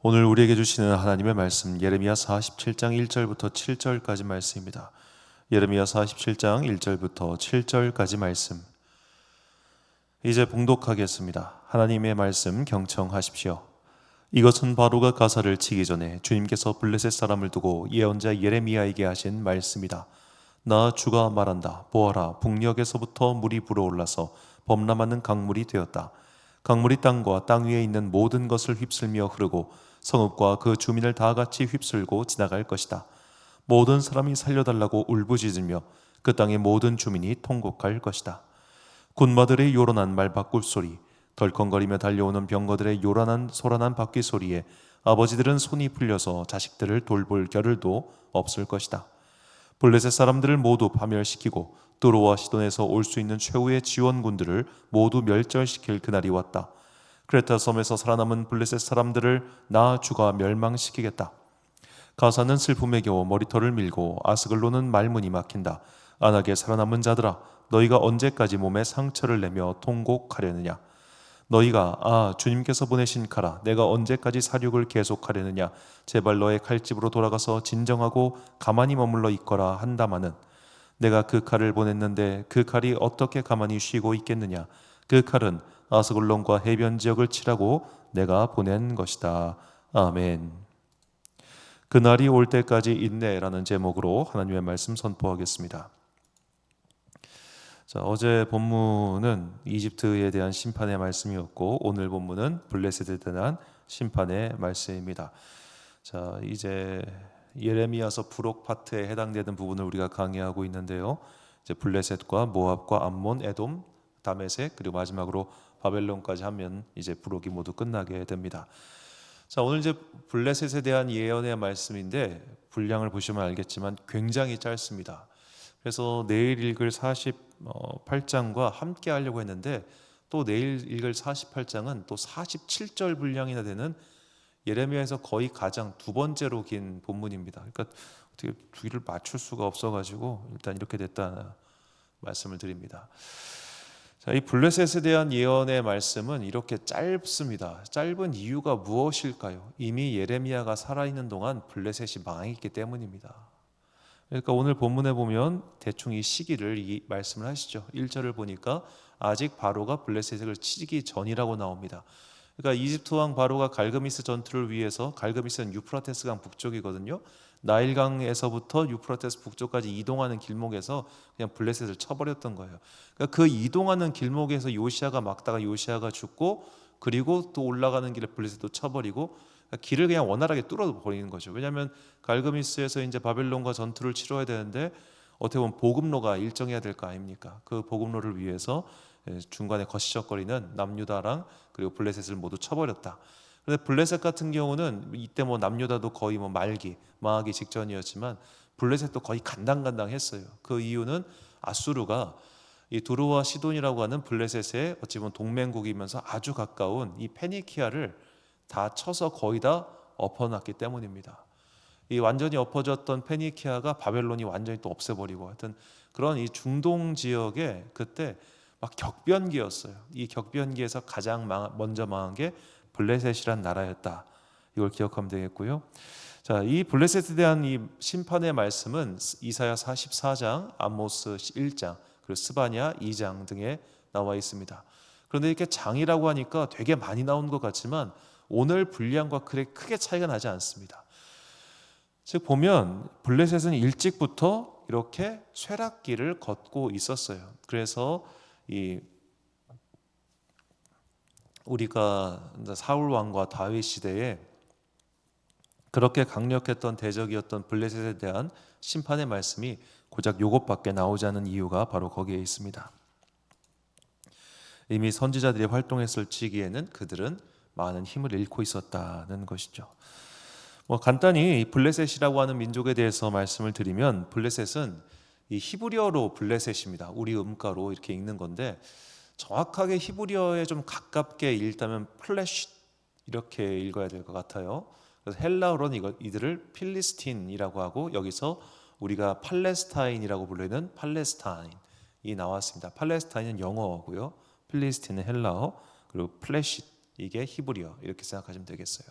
오늘 우리에게 주시는 하나님의 말씀 예레미야 47장 1절부터 7절까지 말씀입니다. 예레미야 47장 1절부터 7절까지 말씀. 이제 봉독하겠습니다. 하나님의 말씀 경청하십시오. 이것은 바로가 가사를 치기 전에 주님께서 블레셋 사람을 두고 예언자 예레미야에게 하신 말씀이다. 나 주가 말한다. 보아라, 북녘에서부터 물이 불어올라서 범람하는 강물이 되었다. 강물이 땅과 땅 위에 있는 모든 것을 휩쓸며 흐르고 성읍과 그 주민을 다 같이 휩쓸고 지나갈 것이다. 모든 사람이 살려달라고 울부짖으며 그 땅의 모든 주민이 통곡할 것이다. 군마들의 요란한 말바꿀 소리, 덜컹거리며 달려오는 병거들의 요란한 소란한 바퀴 소리에 아버지들은 손이 풀려서 자식들을 돌볼 겨를도 없을 것이다. 블레셋 사람들을 모두 파멸시키고 뚜로와 시돈에서 올 수 있는 최후의 지원군들을 모두 멸절시킬 그날이 왔다. 크레타 섬에서 살아남은 블레셋 사람들을 나 주가 멸망시키겠다. 가사는 슬픔에 겨워 머리털을 밀고 아스글로는 말문이 막힌다. 안하게 살아남은 자들아, 너희가 언제까지 몸에 상처를 내며 통곡하려느냐. 너희가 주님께서 보내신 칼아, 내가 언제까지 사륙을 계속하려느냐. 제발 너의 칼집으로 돌아가서 진정하고 가만히 머물러 있거라 한다마는 내가 그 칼을 보냈는데 그 칼이 어떻게 가만히 쉬고 있겠느냐. 그 칼은 아스글론과 해변 지역을 치라고 내가 보낸 것이다. 아멘. 그날이 올 때까지 인내라는 제목으로 하나님의 말씀 선포하겠습니다. 자, 어제 본문은 이집트에 대한 심판의 말씀이었고 오늘 본문은 블레셋에 대한 심판의 말씀입니다. 자, 이제 예레미야서 부록 파트에 해당되는 부분을 우리가 강의하고 있는데요. 이제 블레셋과 모압과 암몬, 에돔, 다메섹 그리고 마지막으로 바벨론까지 하면 이제 부록이 모두 끝나게 됩니다. 자, 오늘 이제 블레셋에 대한 예언의 말씀인데 분량을 보시면 알겠지만 굉장히 짧습니다. 그래서 내일 읽을 48장과 함께 하려고 했는데 또 내일 읽을 48장은 또 47절 분량이나 되는 예레미야에서 거의 가장 두 번째로 긴 본문입니다. 그러니까 어떻게 두 개를 맞출 수가 없어가지고 일단 이렇게 됐다 말씀을 드립니다. 자, 이 블레셋에 대한 예언의 말씀은 이렇게 짧습니다. 짧은 이유가 무엇일까요? 이미 예레미야가 살아있는 동안 블레셋이 망했기 때문입니다. 그러니까 오늘 본문에 보면 대충 이 시기를 이 말씀을 하시죠. 1절을 보니까 아직 바로가 블레셋을 치기 전이라고 나옵니다. 그러니까 이집트 왕 바로가 갈그미스 전투를 위해서, 갈그미스는 유프라테스강 북쪽이거든요. 나일강에서부터 유프라테스 북쪽까지 이동하는 길목에서 그냥 블레셋을 쳐버렸던 거예요. 그러니까 그 이동하는 길목에서 요시아가 막다가 요시아가 죽고, 그리고 또 올라가는 길에 블레셋도 쳐버리고, 그러니까 길을 그냥 원활하게 뚫어 버리는 거죠. 왜냐하면 갈그미스에서 이제 바벨론과 전투를 치러야 되는데 어떻게 보면 보급로가 일정해야 될 거 아닙니까? 그 보급로를 위해서 중간에 거시적거리는 남유다랑 그리고 블레셋을 모두 쳐버렸다. 그런데 블레셋 같은 경우는 이때 뭐 남유다도 거의 뭐 망하기 직전이었지만 블레셋도 거의 간당간당했어요. 그 이유는 아수르가 이 두로와 시돈이라고 하는 블레셋의 어찌 보면 동맹국이면서 아주 가까운 이 페니키아를 다 쳐서 거의 다 엎어놨기 때문입니다. 이 완전히 엎어졌던 페니키아가 바벨론이 완전히 또 없애버리고 하여튼 그런 이 중동 지역에 그때 막 격변기였어요. 이 격변기에서 가장 먼저 망한 게 블레셋이란 나라였다. 이걸 기억하면 되겠고요. 자, 이 블레셋에 대한 이 심판의 말씀은 이사야 44장, 아모스 1장, 그리고 스바냐 2장 등에 나와 있습니다. 그런데 이렇게 장이라고 하니까 되게 많이 나온 것 같지만 오늘 분량과 크게 차이가 나지 않습니다. 즉 보면 블레셋은 일찍부터 이렇게 쇠락길을 걷고 있었어요. 그래서 이 우리가 사울 왕과 다윗 시대에 그렇게 강력했던 대적이었던 블레셋에 대한 심판의 말씀이 고작 이것밖에 나오지 않은 이유가 바로 거기에 있습니다. 이미 선지자들이 활동했을 시기에는 그들은 많은 힘을 잃고 있었다는 것이죠. 간단히 블레셋이라고 하는 민족에 대해서 말씀을 드리면 블레셋은 이 히브리어로 블레셋입니다. 우리 음가로 이렇게 읽는 건데 정확하게 히브리어에 좀 가깝게 읽다면 플래시 이렇게 읽어야 될 것 같아요. 그래서 헬라어로는 이들을 필리스틴이라고 하고 여기서 우리가 팔레스타인이라고 부르는 팔레스타인이 나왔습니다. 팔레스타인은 영어고요. 필리스틴은 헬라어, 그리고 플래시 이게 히브리어 이렇게 생각하시면 되겠어요.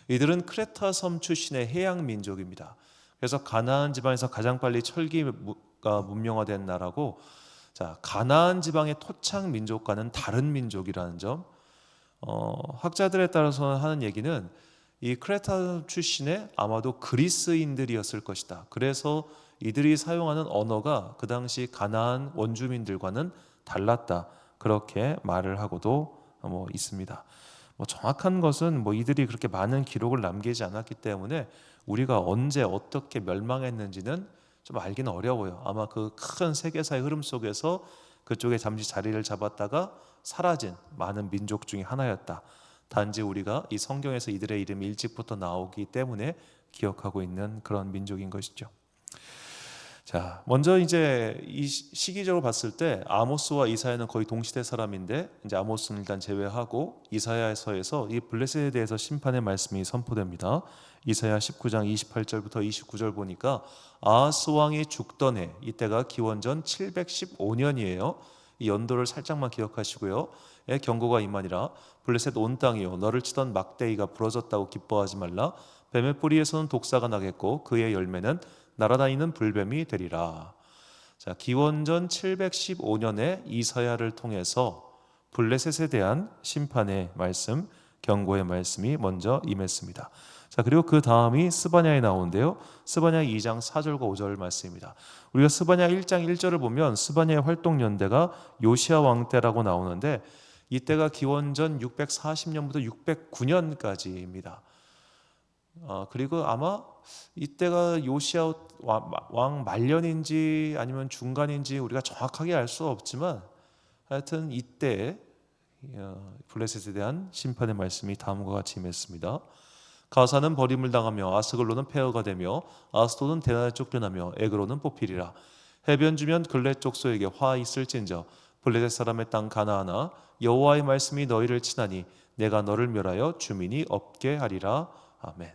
이들은 크레타 섬 출신의 해양 민족입니다. 그래서 가나안 지방에서 가장 빨리 철기가 문명화된 나라고, 자, 가나안 지방의 토착 민족과는 다른 민족이라는 점, 학자들에 따라서 하는 얘기는 이 크레타 출신의 아마도 그리스인들이었을 것이다. 그래서 이들이 사용하는 언어가 그 당시 가나안 원주민들과는 달랐다. 그렇게 말을 하고도 있습니다. 정확한 것은 이들이 그렇게 많은 기록을 남기지 않았기 때문에 우리가 언제 어떻게 멸망했는지는 좀 알기는 어려워요. 아마 그 큰 세계사의 흐름 속에서 그쪽에 잠시 자리를 잡았다가 사라진 많은 민족 중에 하나였다. 단지 우리가 이 성경에서 이들의 이름이 일찍부터 나오기 때문에 기억하고 있는 그런 민족인 것이죠. 자, 먼저 이제 이 시기적으로 봤을 때 아모스와 이사야는 거의 동시대 사람인데, 이제 아모스는 일단 제외하고 이사야서에서 이 블레셋에 대해서 심판의 말씀이 선포됩니다. 이사야 19장 28절부터 29절 보니까 아하스 왕이 죽던 해, 이때가 기원전 715년이에요. 이 연도를 살짝만 기억하시고요. 경고가 임하니라. 블레셋 온 땅이요, 너를 치던 막대기가 부러졌다고 기뻐하지 말라. 뱀의 뿌리에서는 독사가 나겠고 그의 열매는 날아다니는 불뱀이 되리라. 자, 기원전 715년에 이사야를 통해서 블레셋에 대한 심판의 말씀, 경고의 말씀이 먼저 임했습니다. 자, 그리고 그 다음이 스바냐에 나오는데요. 스바냐 2장 4절과 5절 말씀입니다. 우리가 스바냐 1장 1절을 보면 스바냐의 활동 연대가 요시야 왕 때라고 나오는데, 이때가 기원전 640년부터 609년까지입니다. 그리고 아마 이때가 요시야 왕 말년인지 아니면 중간인지 우리가 정확하게 알 수 없지만, 하여튼 이때 블레셋에 대한 심판의 말씀이 다음과 같이 임했습니다. 가사는 버림을 당하며 아스글론은 폐허가 되며 아스돗은 대낮에 쫓겨나며 에그로는 뽑히리라. 해변 주변 글렛 족속에게 화 있을진저 블레셋 사람의 땅 가나안아, 여호와의 말씀이 너희를 치나니 내가 너를 멸하여 주민이 없게 하리라. 아멘.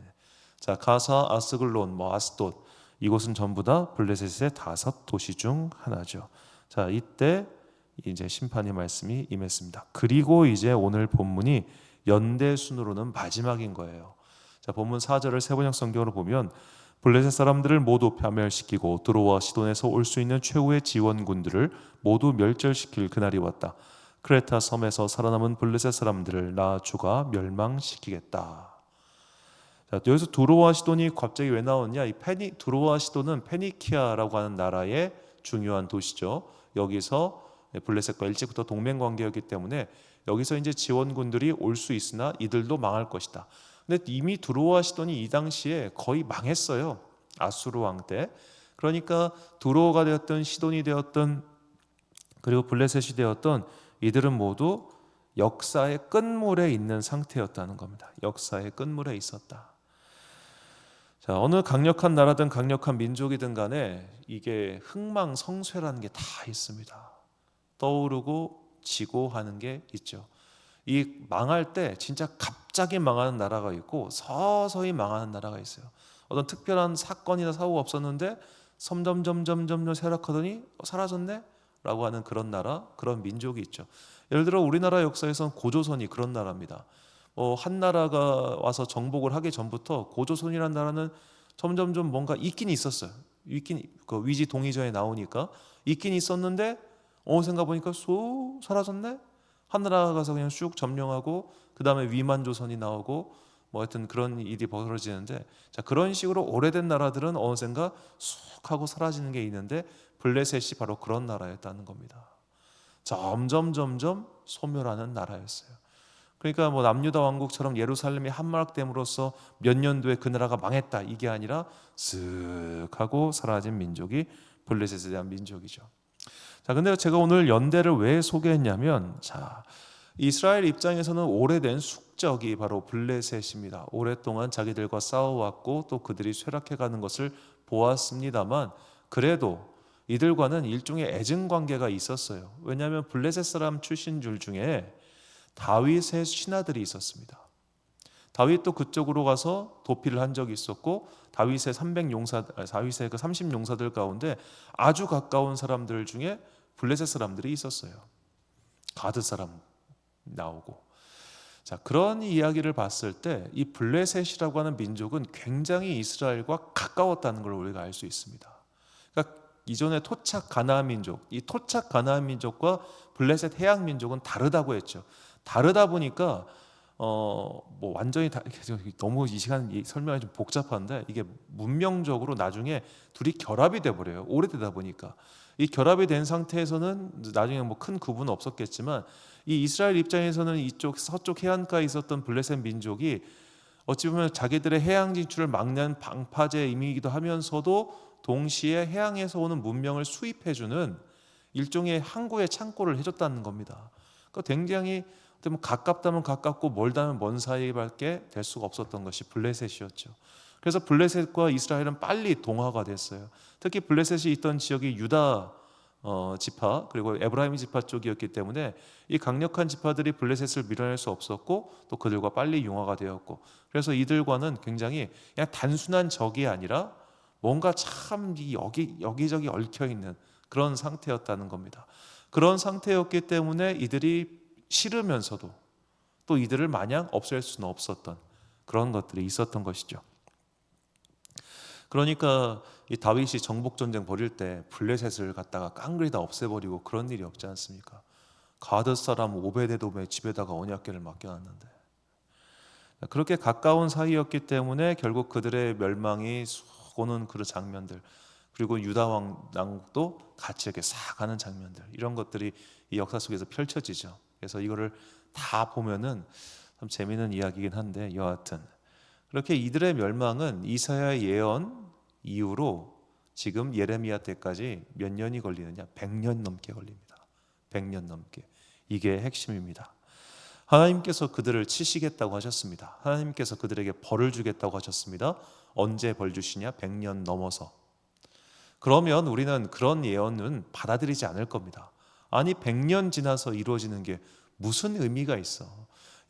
자, 가사, 아스글론, 아스돗, 이곳은 전부 다 블레셋의 5도시 중 하나죠. 자, 이때 이제 심판의 말씀이 임했습니다. 그리고 이제 오늘 본문이 연대 순으로는 마지막인 거예요. 자, 본문 4절을 세번역 성경으로 보면 블레셋 사람들을 모두 파멸시키고 드로와 시돈에서 올 수 있는 최후의 지원군들을 모두 멸절시킬 그날이 왔다. 크레타 섬에서 살아남은 블레셋 사람들을 나 주가 멸망시키겠다. 자, 여기서 두로와 시돈이 갑자기 왜 나오냐? 두로와 시돈은 페니키아라고 하는 나라의 중요한 도시죠. 여기서 블레셋과 일찍부터 동맹 관계였기 때문에 여기서 이제 지원군들이 올 수 있으나 이들도 망할 것이다. 근데 이미 두로와 시돈이 이 당시에 거의 망했어요. 아수르 왕 때. 그러니까 두로가 되었든 시돈이 되었든 그리고 블레셋이 되었든 이들은 모두 역사의 끝물에 있는 상태였다는 겁니다. 역사의 끝물에 있었다. 자, 어느 강력한 나라든 강력한 민족이든 간에 이게 흥망성쇠라는 게 다 있습니다. 떠오르고 지고 하는 게 있죠. 이 망할 때 진짜 갑자기 망하는 나라가 있고 서서히 망하는 나라가 있어요. 어떤 특별한 사건이나 사고가 없었는데 점점 쇠락하더니 사라졌네? 라고 하는 그런 나라, 그런 민족이 있죠. 예를 들어 우리나라 역사에서는 고조선이 그런 나라입니다. 한 나라가 와서 정복을 하기 전부터 고조선이라는 나라는 점점 뭔가 있긴 있었어요. 그 위지 동의전에 나오니까 있긴 있었는데 생각 보니까 쏙 사라졌네? 하늘나라 가서 그냥 쑥 점령하고 그 다음에 위만조선이 나오고 하여튼 그런 일이 벌어지는데, 자, 그런 식으로 오래된 나라들은 어느샌가 쑥 하고 사라지는 게 있는데 블레셋이 바로 그런 나라였다는 겁니다. 점점 소멸하는 나라였어요. 그러니까 남유다 왕국처럼 예루살렘이 함락됨으로써 몇 년도에 그 나라가 망했다, 이게 아니라 쓱 하고 사라진 민족이 블레셋에 대한 민족이죠. 자, 근데 제가 오늘 연대를 왜 소개했냐면, 자, 이스라엘 입장에서는 오래된 숙적이 바로 블레셋입니다. 오랫동안 자기들과 싸워왔고 또 그들이 쇠락해가는 것을 보았습니다만, 그래도 이들과는 일종의 애증 관계가 있었어요. 왜냐하면 블레셋 사람 출신들 중에 다윗의 신하들이 있었습니다. 다윗도 그쪽으로 가서 도피를 한 적이 있었고, 다윗의 30용사들 가운데 아주 가까운 사람들 중에 블레셋 사람들이 있었어요. 가드 사람 나오고. 자, 그런 이야기를 봤을 때 이 블레셋이라고 하는 민족은 굉장히 이스라엘과 가까웠다는 걸 우리가 알 수 있습니다. 그러니까 이전에 토착 가나안 민족, 이 토착 가나안 민족과 블레셋 해양 민족은 다르다고 했죠. 다르다 보니까 뭐 완전히 너무 이 시간 설명이 좀 복잡한데, 이게 문명적으로 나중에 둘이 결합이 돼 버려요. 오래되다 보니까. 이 결합이 된 상태에서는 나중에 뭐 큰 구분은 없었겠지만, 이 이스라엘 입장에서는 이쪽 서쪽 해안가에 있었던 블레셋 민족이 어찌 보면 자기들의 해양 진출을 막는 방파제이기도 하면서도 동시에 해양에서 오는 문명을 수입해주는 일종의 항구의 창고를 해줬다는 겁니다. 그러니까 굉장히 가깝다면 가깝고 멀다면 먼 사이밖에 될 수가 없었던 것이 블레셋이었죠. 그래서 블레셋과 이스라엘은 빨리 동화가 됐어요. 특히 블레셋이 있던 지역이 유다 지파 그리고 에브라임 지파 쪽이었기 때문에 이 강력한 지파들이 블레셋을 밀어낼 수 없었고, 또 그들과 빨리 융화가 되었고, 그래서 이들과는 굉장히 그냥 단순한 적이 아니라 뭔가 참 여기저기 얽혀 있는 그런 상태였다는 겁니다. 그런 상태였기 때문에 이들이 싫으면서도 또 이들을 마냥 없앨 수는 없었던 그런 것들이 있었던 것이죠. 그러니까 이 다윗이 정복 전쟁 벌일 때 블레셋을 갖다가 깡그리 다 없애버리고 그런 일이 없지 않습니까? 가드 사람 오베데돔의 집에다가 언약궤를 맡겨놨는데, 그렇게 가까운 사이였기 때문에 결국 그들의 멸망이 쑥 오는 그런 장면들, 그리고 유다 왕국도 같이 이렇게 싹 가는 장면들, 이런 것들이 이 역사 속에서 펼쳐지죠. 그래서 이거를 다 보면은 참 재미있는 이야기이긴 한데, 여하튼 그렇게 이들의 멸망은 이사야의 예언 이후로 지금 예레미야 때까지 몇 년이 걸리느냐? 100년 넘게 걸립니다. 100년 넘게. 이게 핵심입니다. 하나님께서 그들을 치시겠다고 하셨습니다. 하나님께서 그들에게 벌을 주겠다고 하셨습니다. 언제 벌 주시냐? 100년 넘어서. 그러면 우리는 그런 예언은 받아들이지 않을 겁니다. 아니, 100년 지나서 이루어지는 게 무슨 의미가 있어?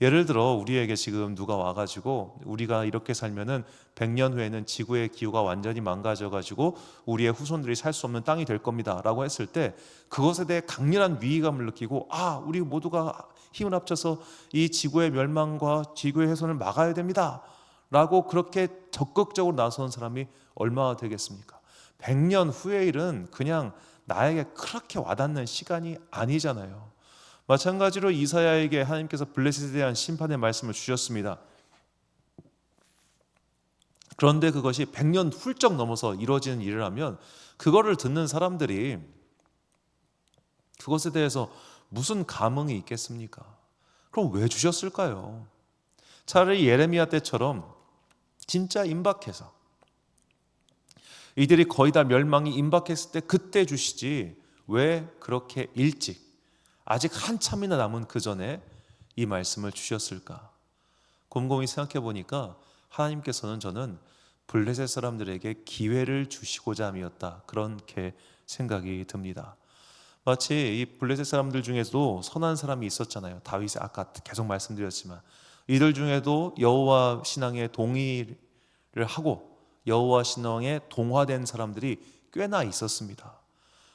예를 들어 우리에게 지금 누가 와가지고 우리가 이렇게 살면은 100년 후에는 지구의 기후가 완전히 망가져가지고 우리의 후손들이 살 수 없는 땅이 될 겁니다 라고 했을 때, 그것에 대해 강렬한 위기감을 느끼고, 우리 모두가 힘을 합쳐서 이 지구의 멸망과 지구의 훼손을 막아야 됩니다 라고 그렇게 적극적으로 나서는 사람이 얼마나 되겠습니까? 100년 후의 일은 그냥 나에게 그렇게 와닿는 시간이 아니잖아요. 마찬가지로 이사야에게 하나님께서 블레셋에 대한 심판의 말씀을 주셨습니다. 그런데 그것이 100년 훌쩍 넘어서 이루어지는 일을 하면 그거를 듣는 사람들이 그것에 대해서 무슨 감흥이 있겠습니까? 그럼 왜 주셨을까요? 차라리 예레미야 때처럼 진짜 임박해서 이들이 거의 다 멸망이 임박했을 때 그때 주시지, 왜 그렇게 일찍 아직 한참이나 남은 그 전에 이 말씀을 주셨을까? 곰곰이 생각해 보니까 하나님께서는 저는 블레셋 사람들에게 기회를 주시고자 함이었다, 그렇게 생각이 듭니다. 마치 이 블레셋 사람들 중에서도 선한 사람이 있었잖아요. 다윗이 아까 계속 말씀드렸지만, 이들 중에도 여호와 신앙에 동의를 하고 여호와 신앙에 동화된 사람들이 꽤나 있었습니다.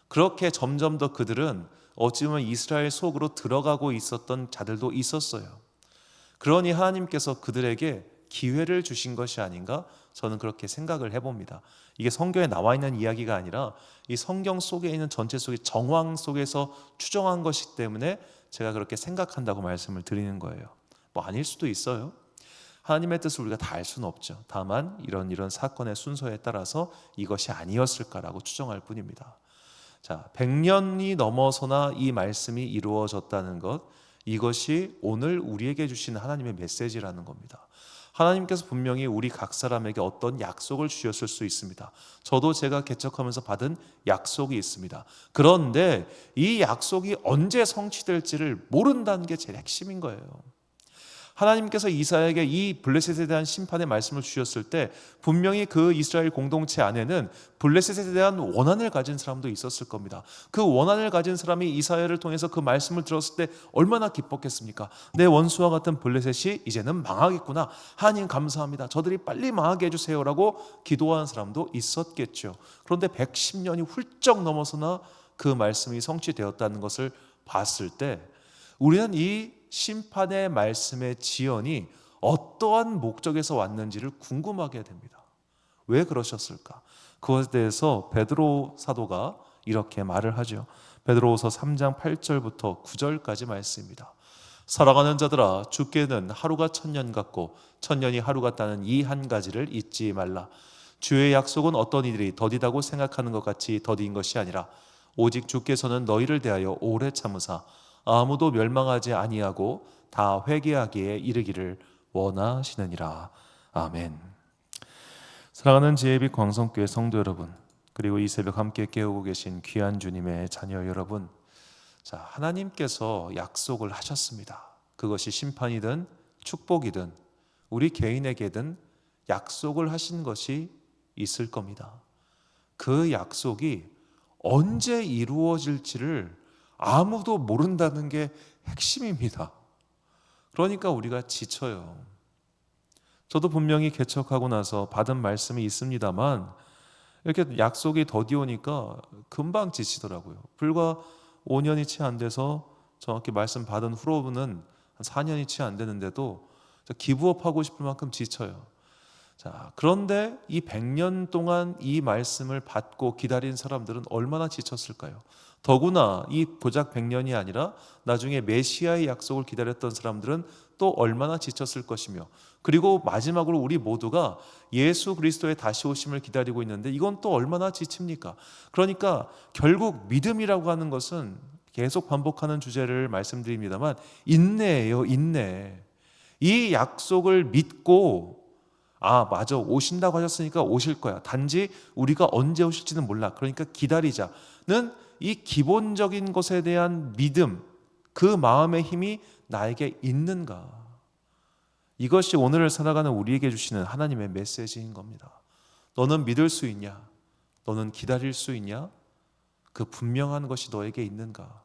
그렇게 점점 더 그들은 어찌 보면 이스라엘 속으로 들어가고 있었던 자들도 있었어요. 그러니 하나님께서 그들에게 기회를 주신 것이 아닌가, 저는 그렇게 생각을 해봅니다. 이게 성경에 나와 있는 이야기가 아니라 이 성경 속에 있는 전체 속의 정황 속에서 추정한 것이기 때문에 제가 그렇게 생각한다고 말씀을 드리는 거예요. 뭐 아닐 수도 있어요. 하나님의 뜻을 우리가 다 알 수는 없죠. 다만 이런 사건의 순서에 따라서 이것이 아니었을까라고 추정할 뿐입니다. 자, 100년이 넘어서나 이 말씀이 이루어졌다는 것, 이것이 오늘 우리에게 주시는 하나님의 메시지라는 겁니다. 하나님께서 분명히 우리 각 사람에게 어떤 약속을 주셨을 수 있습니다. 저도 제가 개척하면서 받은 약속이 있습니다. 그런데 이 약속이 언제 성취될지를 모른다는 게 제일 핵심인 거예요. 하나님께서 이사야에게 이 블레셋에 대한 심판의 말씀을 주셨을 때 분명히 그 이스라엘 공동체 안에는 블레셋에 대한 원한을 가진 사람도 있었을 겁니다. 그 원한을 가진 사람이 이사야를 통해서 그 말씀을 들었을 때 얼마나 기뻤겠습니까? 내 원수와 같은 블레셋이 이제는 망하겠구나. 하나님 감사합니다. 저들이 빨리 망하게 해주세요 라고 기도하는 사람도 있었겠죠. 그런데 110년이 훌쩍 넘어서나 그 말씀이 성취되었다는 것을 봤을 때 우리는 이 심판의 말씀의 지연이 어떠한 목적에서 왔는지를 궁금하게 됩니다. 왜 그러셨을까? 그것에 대해서 베드로 사도가 이렇게 말을 하죠. 베드로후서 3장 8절부터 9절까지 말씀입니다. 사랑하는 자들아, 주께는 하루가 천년 같고 천년이 하루 같다는 이 한 가지를 잊지 말라. 주의 약속은 어떤 이들이 더디다고 생각하는 것 같이 더디인 것이 아니라 오직 주께서는 너희를 대하여 오래 참으사 아무도 멸망하지 아니하고 다 회개하기에 이르기를 원하시느니라. 아멘. 사랑하는 지혜빛 광성교회 성도 여러분, 그리고 이 새벽 함께 깨우고 계신 귀한 주님의 자녀 여러분, 자, 하나님께서 약속을 하셨습니다. 그것이 심판이든 축복이든 우리 개인에게든 약속을 하신 것이 있을 겁니다. 그 약속이 언제 이루어질지를 아무도 모른다는 게 핵심입니다. 그러니까 우리가 지쳐요. 저도 분명히 개척하고 나서 받은 말씀이 있습니다만 이렇게 약속이 더디 오니까 금방 지치더라고요. 불과 5년이 채 안 돼서 정확히 말씀 받은 후로는 한 4년이 채 안 되는데도 기부업하고 싶을 만큼 지쳐요. 자, 그런데 이 100년 동안 이 말씀을 받고 기다린 사람들은 얼마나 지쳤을까요? 더구나 이 고작 100년이 아니라 나중에 메시아의 약속을 기다렸던 사람들은 또 얼마나 지쳤을 것이며, 그리고 마지막으로 우리 모두가 예수 그리스도의 다시 오심을 기다리고 있는데 이건 또 얼마나 지칩니까? 그러니까 결국 믿음이라고 하는 것은 계속 반복하는 주제를 말씀드립니다만 인내예요, 인내. 이 약속을 믿고 맞아, 오신다고 하셨으니까 오실 거야. 단지 우리가 언제 오실지는 몰라. 그러니까 기다리자는 이 기본적인 것에 대한 믿음, 그 마음의 힘이 나에게 있는가? 이것이 오늘을 살아가는 우리에게 주시는 하나님의 메시지인 겁니다. 너는 믿을 수 있냐? 너는 기다릴 수 있냐? 그 분명한 것이 너에게 있는가?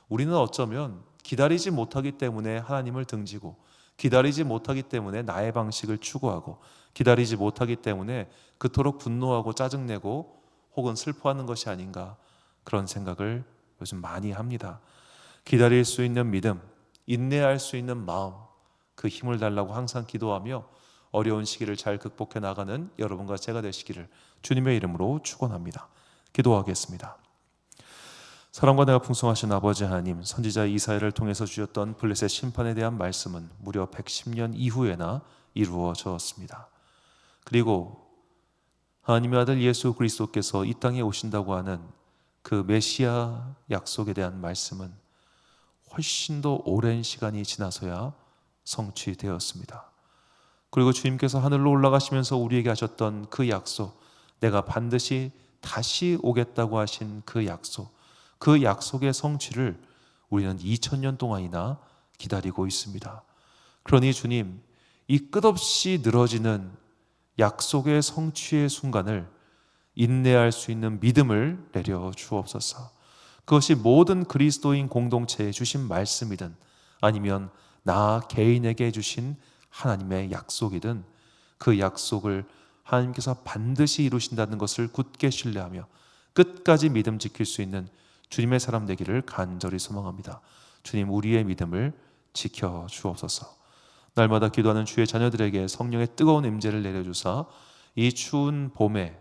우리는 어쩌면 기다리지 못하기 때문에 하나님을 등지고, 기다리지 못하기 때문에 나의 방식을 추구하고, 기다리지 못하기 때문에 그토록 분노하고 짜증내고 혹은 슬퍼하는 것이 아닌가, 그런 생각을 요즘 많이 합니다. 기다릴 수 있는 믿음, 인내할 수 있는 마음, 그 힘을 달라고 항상 기도하며 어려운 시기를 잘 극복해 나가는 여러분과 제가 되시기를 주님의 이름으로 축원합니다. 기도하겠습니다. 사랑과 내가 풍성하신 아버지 하나님, 선지자 이사야를 통해서 주셨던 블레셋 심판에 대한 말씀은 무려 110년 이후에나 이루어졌습니다. 그리고 하나님의 아들 예수 그리스도께서 이 땅에 오신다고 하는 그 메시아 약속에 대한 말씀은 훨씬 더 오랜 시간이 지나서야 성취되었습니다. 그리고 주님께서 하늘로 올라가시면서 우리에게 하셨던 그 약속, 내가 반드시 다시 오겠다고 하신 그 약속, 그 약속의 성취를 우리는 2000년 동안이나 기다리고 있습니다. 그러니 주님, 이 끝없이 늘어지는 약속의 성취의 순간을 인내할 수 있는 믿음을 내려 주옵소서. 그것이 모든 그리스도인 공동체에 주신 말씀이든 아니면 나 개인에게 주신 하나님의 약속이든 그 약속을 하나님께서 반드시 이루신다는 것을 굳게 신뢰하며 끝까지 믿음 지킬 수 있는 주님의 사람 되기를 간절히 소망합니다. 주님, 우리의 믿음을 지켜 주옵소서. 날마다 기도하는 주의 자녀들에게 성령의 뜨거운 임재를 내려주사 이 추운 봄에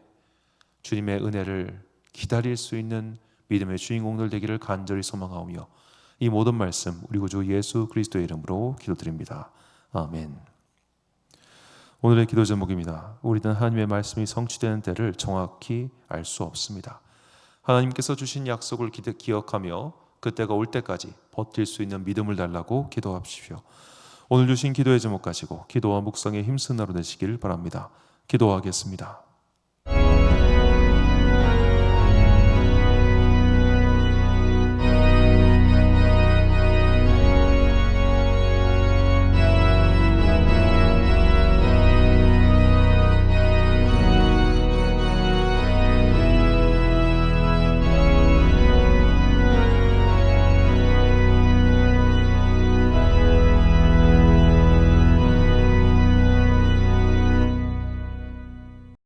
주님의 은혜를 기다릴 수 있는 믿음의 주인공들 되기를 간절히 소망하오며 이 모든 말씀 우리 구주 예수 그리스도의 이름으로 기도드립니다. 아멘. 오늘의 기도 제목입니다. 우리는 하나님의 말씀이 성취되는 때를 정확히 알 수 없습니다. 하나님께서 주신 약속을 기억하며 그때가 올 때까지 버틸 수 있는 믿음을 달라고 기도하십시오. 오늘 주신 기도의 제목 가지고 기도와 묵상에 힘쓴 하루 되시길 바랍니다. 기도하겠습니다.